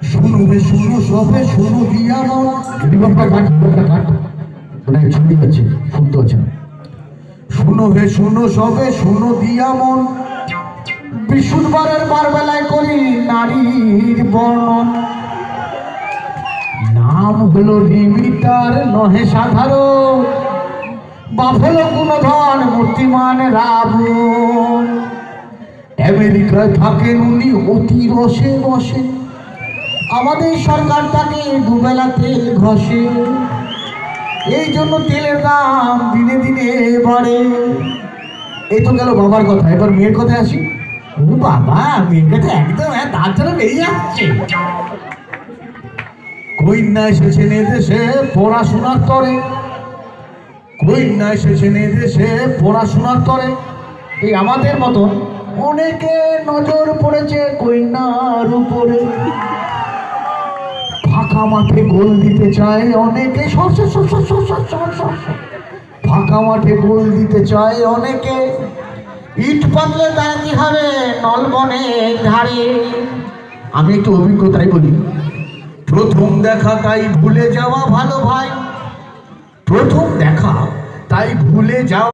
শোনো বে শোনো সবে শোনো দিয়া ছুটি আছে শুনতে হচ্ছে না। শোনো হে শোনো সবে শোনো দিয়া মন, বৃহস্পতিবারের বার বেলায় করি নারীর বর্ণন। নাম হলো নিমিতার নহে সাধারণ, বাপ হলো গুণধন মূর্তিমান রাবণ। আমেরিকায় থাকেন উনি অতি রসে বসে, আমাদের সরকার তাকে দুবেলা তেল ঘষে। এই জন্য তেলের দাম দিনে দিনে বাড়ে। এই তো গেল বাবার কথা, এবার মেয়ের কথায় আসি। ও বাবা, মেয়ের কথা একদম তার জন্য বেরিয়ে যাচ্ছে। কন্যা এসেছেন এদেশে পড়াশোনার তরে, কন্যা এসেছেন এদেশে পড়াশোনার তরে। এই আমাদের মতন অনেকে নজর পড়েছে কন্যার উপরে। ফাঁকা মাঠে গোল দিতে চায় অনেকে, ফাঁকা মাঠে গোল দিতে চায় অনেকে। ইট পাতলে দাঁড়াতে হবে নলবনের ধারে। আমি একটু অভিজ্ঞতাই বলি। প্রথম দেখা তাই ভুলে যাওয়া ভালো ভাই, প্রথম দেখা তাই ভুলে যাওয়া।